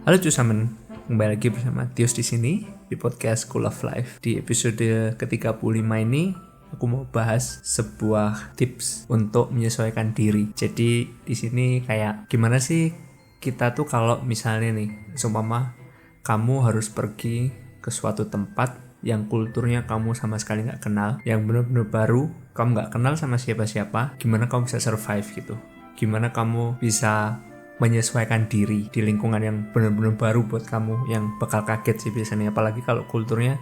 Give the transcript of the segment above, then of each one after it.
Halo Cusamen, kembali lagi bersama Tius di sini di podcast School of Life. Di episode ke-35 ini aku mau bahas sebuah tips untuk menyesuaikan diri. Jadi di sini kayak gimana sih kita tuh kalau misalnya nih, seumpama kamu harus pergi ke suatu tempat yang kulturnya kamu sama sekali nggak kenal, yang benar-benar baru, kamu nggak kenal sama siapa-siapa, gimana kamu bisa survive gitu? Gimana kamu bisa menyesuaikan diri di lingkungan yang benar-benar baru buat kamu, yang bakal kaget sih biasanya, apalagi kalau kulturnya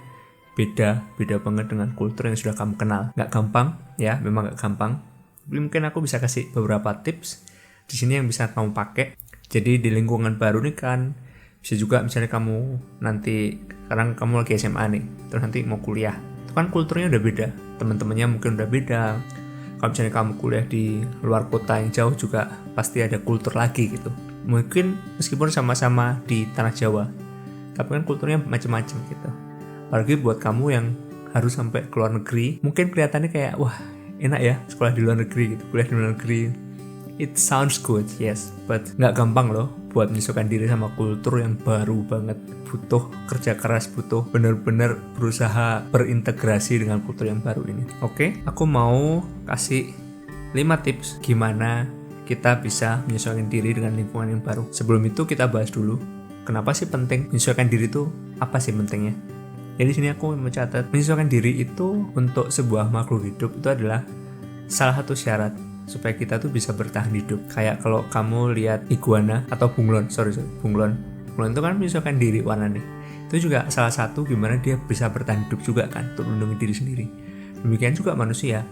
beda banget dengan kultur yang sudah kamu kenal. Nggak gampang ya, memang nggak gampang. Mungkin aku bisa kasih beberapa tips di sini yang bisa kamu pakai. Jadi di lingkungan baru nih kan, bisa juga misalnya kamu nanti, sekarang kamu lagi SMA nih, terus nanti mau kuliah, itu kan kulturnya udah beda, teman-temannya mungkin udah beda. Kalau misalnya kamu kuliah di luar kota yang jauh juga pasti ada kultur lagi gitu. Mungkin meskipun sama-sama di tanah Jawa, tapi kan kulturnya macam-macam gitu. Apalagi buat kamu yang harus sampai ke luar negeri, mungkin kelihatannya kayak wah enak ya sekolah di luar negeri gitu, kuliah di luar negeri. It sounds good, yes, but nggak gampang loh buat menyesuaikan diri sama kultur yang baru banget. Butuh kerja keras, butuh bener-bener berusaha berintegrasi dengan kultur yang baru ini. Oke, aku mau kasih 5 tips gimana kita bisa menyesuaikan diri dengan lingkungan yang baru. Sebelum itu kita bahas dulu, kenapa sih penting menyesuaikan diri itu, apa sih pentingnya? Jadi sini aku mencatat, menyesuaikan diri itu untuk sebuah makhluk hidup itu adalah salah satu syarat supaya kita tuh bisa bertahan hidup. Kayak kalau kamu lihat iguana atau bunglon itu kan menyesuaikan diri warnanya. Itu juga salah satu gimana dia bisa bertahan hidup juga kan, untuk melindungi diri sendiri. Demikian juga manusia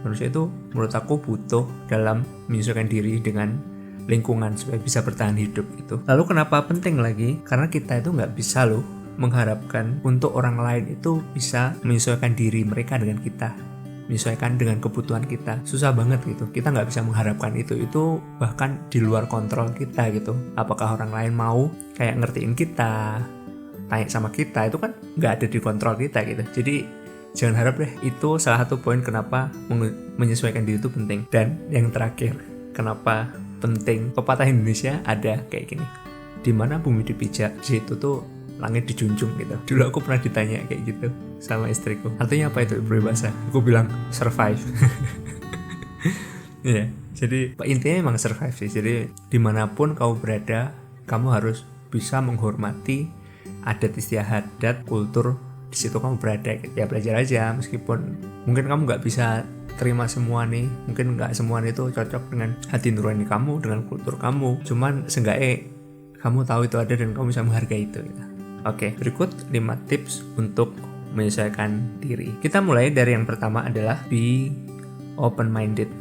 itu menurut aku butuh dalam menyesuaikan diri dengan lingkungan supaya bisa bertahan hidup itu. Lalu kenapa penting lagi? Karena kita itu nggak bisa loh mengharapkan untuk orang lain itu bisa menyesuaikan diri mereka dengan kita, menyesuaikan dengan kebutuhan kita. Susah banget gitu, kita nggak bisa mengharapkan itu bahkan di luar kontrol kita gitu. Apakah orang lain mau kayak ngertiin kita, tanya sama kita, itu kan nggak ada di kontrol kita gitu. Jadi jangan harap deh. Itu salah satu poin kenapa menyesuaikan diri itu penting. Dan yang terakhir, kenapa penting, pepatah Indonesia ada kayak gini, dimana bumi dipijak, di situ tuh langit dijunjung gitu. Dulu aku pernah ditanya kayak gitu sama istriku, artinya apa itu berbahasa? Aku bilang survive. Ya, jadi intinya emang survive sih. Jadi dimanapun kamu berada, kamu harus bisa menghormati adat istiadat, kultur di situ kamu berada. Ya belajar aja, meskipun mungkin kamu nggak bisa terima semua nih, mungkin nggak semua itu cocok dengan hati nurani kamu, dengan kultur kamu. Cuman seenggaknya kamu tahu itu ada dan kamu bisa menghargai itu gitu. Oke, berikut 5 tips untuk menyesuaikan diri. Kita mulai dari yang pertama adalah be open-minded.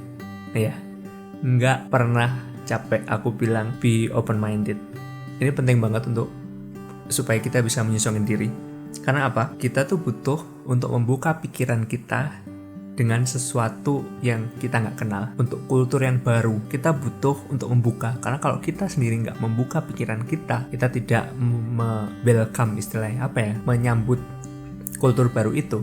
Ya, nggak pernah capek aku bilang be open-minded. Ini penting banget supaya kita bisa menyesuaikan diri. Karena apa? Kita tuh butuh untuk membuka pikiran kita dengan sesuatu yang kita nggak kenal. Untuk kultur yang baru, kita butuh untuk membuka. Karena kalau kita sendiri nggak membuka pikiran kita tidak welcome, istilahnya menyambut kultur baru itu,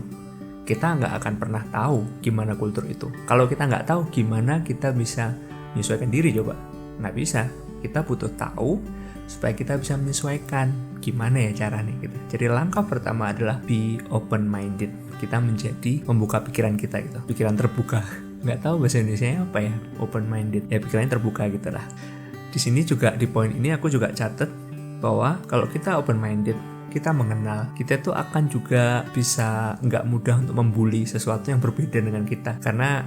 kita nggak akan pernah tahu gimana kultur itu. Kalau kita nggak tahu, gimana kita bisa menyesuaikan diri coba? Nggak bisa. Kita butuh tahu supaya kita bisa menyesuaikan gimana ya caranya gitu. Jadi langkah pertama adalah be open-minded. Kita membuka pikiran kita gitu, pikiran terbuka. Nggak tahu bahasa Indonesia apa ya, open-minded. Ya pikirannya terbuka gitu lah. Di sini juga di poin ini aku juga catat bahwa kalau kita open-minded, kita mengenal, kita tuh akan juga bisa nggak mudah untuk membuli sesuatu yang berbeda dengan kita. Karena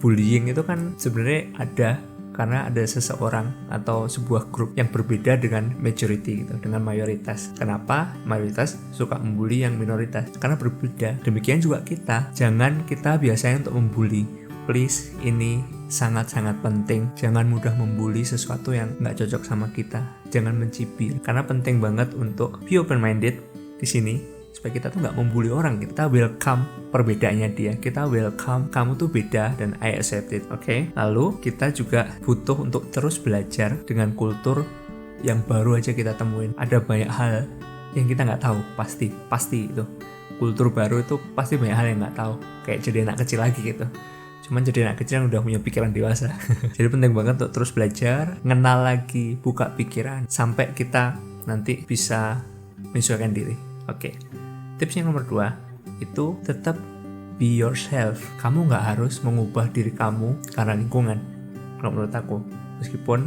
bullying itu kan sebenarnya ada karena ada seseorang atau sebuah grup yang berbeda dengan majority gitu, dengan mayoritas. Kenapa mayoritas suka membuli yang minoritas? Karena berbeda. Demikian juga kita, jangan kita biasanya untuk membuli. Please, ini sangat-sangat penting. Jangan mudah membuli sesuatu yang nggak cocok sama kita. Jangan mencibir. Karena penting banget untuk be open-minded di sini, supaya kita tuh nggak membuli orang. Kita welcome perbedaannya dia, kita welcome kamu tuh beda dan I accept it. Oke? Lalu kita juga butuh untuk terus belajar dengan kultur yang baru aja kita temuin. Ada banyak hal yang kita nggak tahu, pasti itu kultur baru itu pasti banyak hal yang nggak tahu, kayak jadi anak kecil lagi gitu. Cuman jadi anak kecil yang udah punya pikiran dewasa. Jadi penting banget untuk terus belajar, ngenal lagi, buka pikiran, sampai kita nanti bisa menyesuaikan diri. Oke. Tips yang nomor 2 itu tetap be yourself. Kamu nggak harus mengubah diri kamu karena lingkungan. Kalau menurut aku, meskipun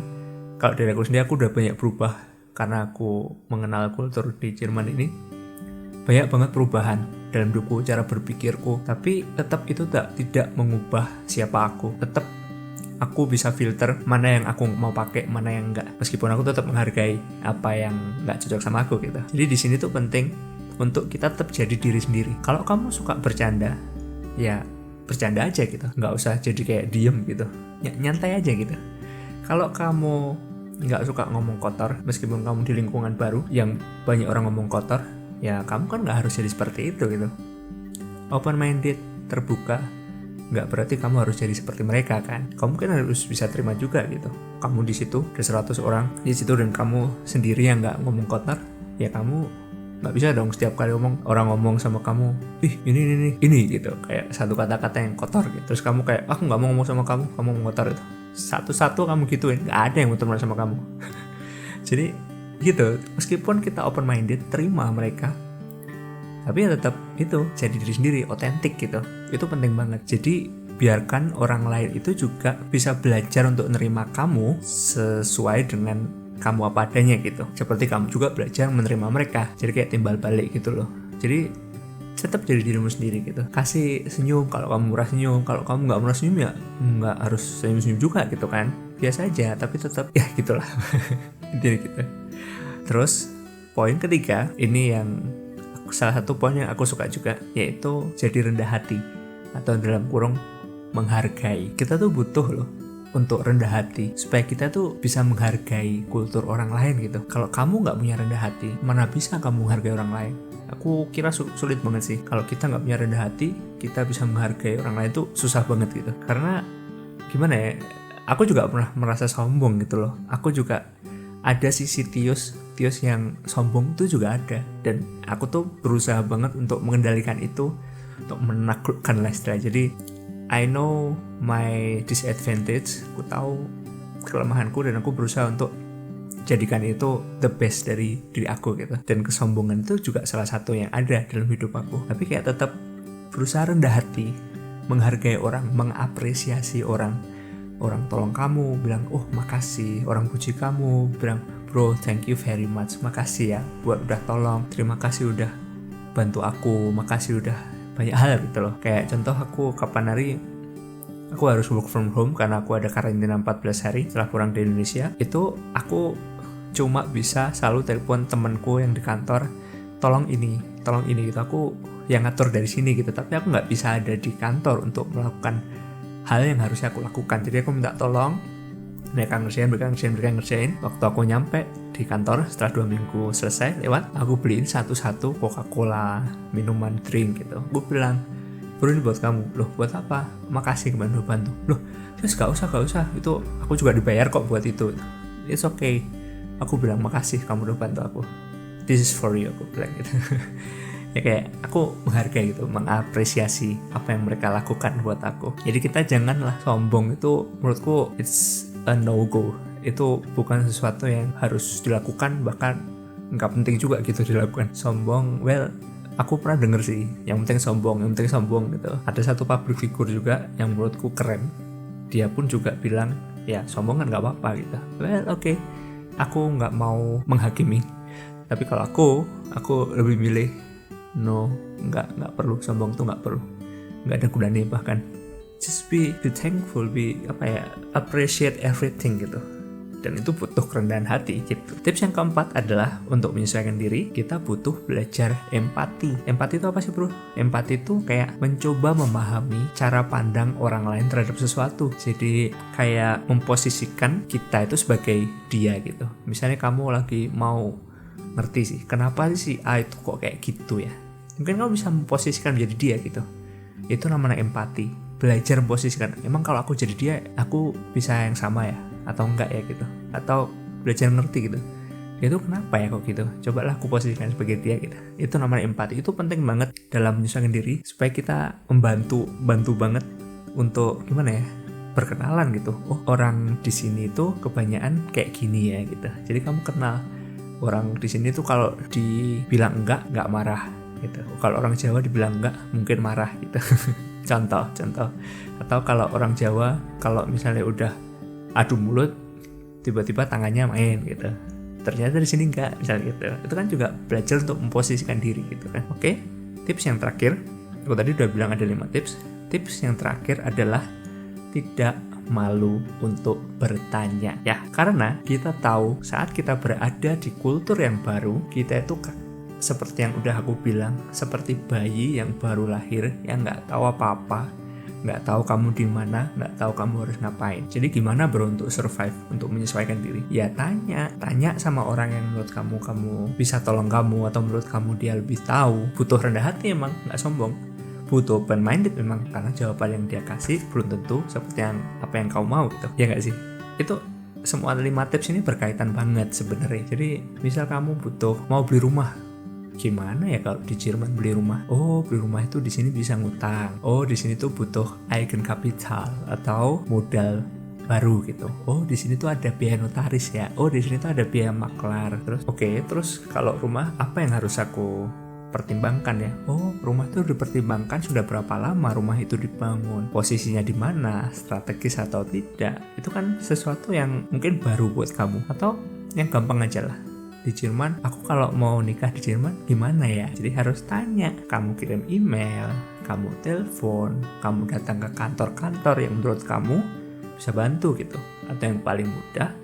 kalau dari aku sendiri aku udah banyak berubah karena aku mengenal kultur di Jerman ini, banyak banget perubahan dalam hidupku, cara berpikirku, tapi tetap itu tidak mengubah siapa aku. Tetap aku bisa filter mana yang aku mau pakai, mana yang enggak, meskipun aku tetap menghargai apa yang enggak cocok sama aku gitu. Jadi di sini tuh penting untuk kita tetap jadi diri sendiri. Kalau kamu suka bercanda, ya bercanda aja gitu, nggak usah jadi kayak diem gitu, nyantai aja gitu. Kalau kamu nggak suka ngomong kotor, meskipun kamu di lingkungan baru yang banyak orang ngomong kotor, ya kamu kan nggak harus jadi seperti itu gitu. Open minded, terbuka, nggak berarti kamu harus jadi seperti mereka kan. Kamu kan harus bisa terima juga gitu. Kamu di situ ada 100 orang di situ dan kamu sendiri yang nggak ngomong kotor, ya kamu nggak bisa dong setiap kali orang ngomong sama kamu, ini gitu, kayak satu kata-kata yang kotor gitu. Terus kamu kayak, aku nggak mau ngomong sama kamu ngomong kotor itu. Satu-satu kamu gituin, nggak ada yang mau temenan sama kamu. Jadi gitu, meskipun kita open minded, terima mereka, tapi ya tetap itu jadi diri sendiri, otentik gitu. Itu penting banget. Jadi biarkan orang lain itu juga bisa belajar untuk nerima kamu sesuai dengan kamu apa adanya gitu. Seperti kamu juga belajar menerima mereka. Jadi kayak timbal balik gitu loh. Jadi tetap jadi dirimu sendiri gitu. Kasih senyum kalau kamu murah senyum, kalau kamu nggak murah senyum ya nggak harus senyum-senyum juga gitu kan. Biasa aja, tapi tetap ya gitulah. Intinya gitu. Terus poin ketiga, ini yang salah satu poin yang aku suka juga, yaitu jadi rendah hati atau dalam kurung menghargai. Kita tuh butuh loh untuk rendah hati supaya kita tuh bisa menghargai kultur orang lain gitu. Kalau kamu nggak punya rendah hati, mana bisa kamu menghargai orang lain? Aku kira sulit banget sih. Kalau kita nggak punya rendah hati, kita bisa menghargai orang lain tuh susah banget gitu. Karena gimana ya? Aku juga pernah merasa sombong gitu loh. Aku juga ada sisi Tius yang sombong tuh juga ada. Dan aku tuh berusaha banget untuk mengendalikan itu, untuk menaklukkan lah istilahnya. Jadi I know my disadvantage, aku tahu kelemahanku dan aku berusaha untuk jadikan itu the best dari diri aku gitu. Dan kesombongan itu juga salah satu yang ada dalam hidup aku. Tapi kayak tetap berusaha rendah hati, menghargai orang, mengapresiasi orang. Orang tolong kamu, bilang oh makasih. Orang puji kamu, bilang bro thank you very much, makasih ya buat udah tolong, terima kasih udah bantu aku, makasih udah banyak hal gitu loh. Kayak contoh aku kapan hari aku harus work from home karena aku ada karantina 14 hari setelah pulang dari Indonesia. Itu aku cuma bisa selalu telepon temanku yang di kantor, tolong ini gitu. Aku yang ngatur dari sini gitu, tapi aku nggak bisa ada di kantor untuk melakukan hal yang harusnya aku lakukan. Jadi aku minta tolong, mereka ngerjain. Waktu aku nyampe di kantor setelah 2 minggu selesai lewat, aku beliin satu-satu Coca-Cola, minuman, drink gitu. Gue bilang, bro ini buat kamu. Loh buat apa? Makasih kemarin udah bantu. Loh terus gak usah, itu aku juga dibayar kok buat itu. It's okay. Aku bilang makasih kamu udah bantu aku. This is for you, aku bilang gitu. Ya kayak aku menghargai gitu, mengapresiasi apa yang mereka lakukan buat aku. Jadi kita janganlah sombong, itu menurutku it's a no-go. Itu bukan sesuatu yang harus dilakukan, bahkan nggak penting juga gitu dilakukan. Sombong, well aku pernah denger sih, yang penting sombong gitu. Ada satu public figure juga yang menurutku keren. Dia pun juga bilang, ya sombong kan nggak apa-apa gitu. Well okay, aku nggak mau menghakimi. Tapi kalau aku lebih milih no, nggak perlu sombong tuh, nggak perlu, nggak ada gunanya. Bahkan just be thankful, appreciate everything gitu. Dan itu butuh kerendahan hati gitu. Tips yang keempat adalah untuk menyesuaikan diri, kita butuh belajar empati. Empati itu apa sih bro? Empati itu kayak mencoba memahami cara pandang orang lain terhadap sesuatu. Jadi kayak memposisikan kita itu sebagai dia gitu. Misalnya kamu lagi mau ngerti sih, kenapa sih A itu kok kayak gitu ya? Mungkin kamu bisa memposisikan menjadi dia gitu. Itu namanya empati. Belajar memposisikan, emang kalau aku jadi dia, aku bisa yang sama ya? Atau enggak ya gitu, atau belajar ngerti gitu, itu kenapa ya kok gitu, cobalah aku posisikan sebagai dia gitu. Itu namanya empati. Itu penting banget dalam menyesuaikan diri supaya kita bantu banget untuk gimana ya, berkenalan gitu. Oh orang di sini tuh kebanyakan kayak gini ya gitu. Jadi kamu kenal Orang di sini tuh kalau dibilang enggak marah gitu. Kalau orang Jawa dibilang enggak mungkin marah gitu. contoh atau kalau orang Jawa kalau misalnya udah adu mulut tiba-tiba tangannya main gitu, ternyata di sini enggak misalnya gitu. Itu kan juga belajar untuk memposisikan diri gitu kan. Oke, tips yang terakhir, aku tadi udah bilang ada 5 tips yang terakhir adalah tidak malu untuk bertanya ya, karena kita tahu saat kita berada di kultur yang baru, kita itu seperti yang udah aku bilang, seperti bayi yang baru lahir yang nggak tahu apa-apa, nggak tahu kamu di mana, nggak tahu kamu harus ngapain. Jadi gimana bro untuk survive, untuk menyesuaikan diri? Ya tanya sama orang yang menurut kamu bisa tolong kamu, atau menurut kamu dia lebih tahu. Butuh rendah hati emang, nggak sombong. Butuh open minded memang, karena jawaban yang dia kasih belum tentu seperti apa yang kau mau gitu. Ya nggak sih? Itu semua 5 tips ini berkaitan banget sebenarnya. Jadi misal kamu mau beli rumah, gimana ya kalau di Jerman beli rumah? Oh, beli rumah itu di sini bisa ngutang. Oh, di sini tuh butuh Eigenkapital atau modal baru gitu. Oh, di sini tuh ada biaya notaris ya. Oh, di sini tuh ada biaya maklar. Terus kalau rumah apa yang harus aku pertimbangkan ya? Oh, rumah itu dipertimbangkan sudah berapa lama rumah itu dibangun, posisinya di mana, strategis atau tidak. Itu kan sesuatu yang mungkin baru buat kamu, atau yang gampang aja lah. Di Jerman, aku kalau mau nikah di Jerman gimana ya? Jadi harus tanya, kamu kirim email, kamu telepon, kamu datang ke kantor-kantor yang menurut kamu bisa bantu gitu. Atau yang paling mudah,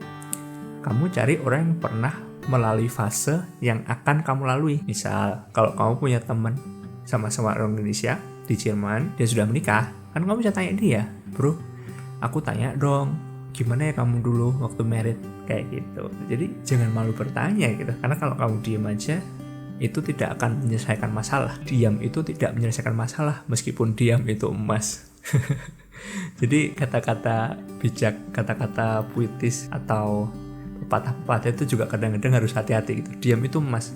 kamu cari orang yang pernah melalui fase yang akan kamu lalui. Misal, kalau kamu punya teman sama-sama orang Indonesia di Jerman, dia sudah menikah, kan kamu bisa tanya dia, bro, aku tanya dong, gimana ya kamu dulu waktu married, kayak gitu. Jadi jangan malu bertanya gitu, karena kalau kamu diam aja, itu tidak akan menyelesaikan masalah. Diam itu tidak menyelesaikan masalah, meskipun diam itu emas. Jadi kata-kata bijak, kata-kata puitis atau pepatah-pepatah itu juga kadang-kadang harus hati-hati gitu. Diam itu emas.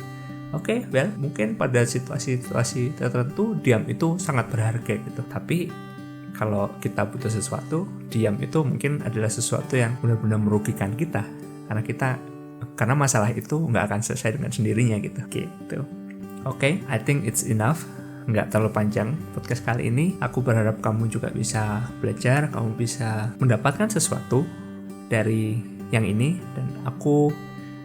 Oke, mungkin pada situasi-situasi tertentu diam itu sangat berharga gitu. Tapi kalau kita butuh sesuatu, diam itu mungkin adalah sesuatu yang benar-benar merugikan kita. Karena masalah itu nggak akan selesai dengan sendirinya gitu. Oke, I think it's enough. Nggak terlalu panjang podcast kali ini. Aku berharap kamu juga bisa belajar, kamu bisa mendapatkan sesuatu dari yang ini, dan aku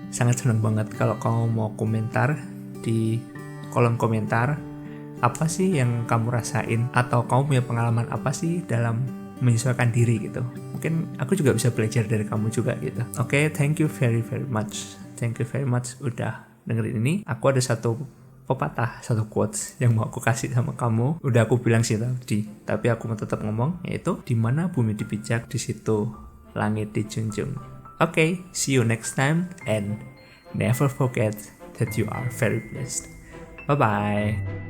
sangat senang banget kalau kamu mau komentar di kolom komentar apa sih yang kamu rasain, atau kamu punya pengalaman apa sih dalam menyesuaikan diri gitu. Mungkin aku juga bisa belajar dari kamu juga gitu. Oke, thank you very much udah dengerin ini. Aku ada satu quotes yang mau aku kasih sama kamu. Udah aku bilang sih tadi, tapi aku mau tetap ngomong, yaitu di mana bumi dipijak, di situ langit dijunjung. Okay, see you next time, and never forget that you are very blessed. Bye-bye.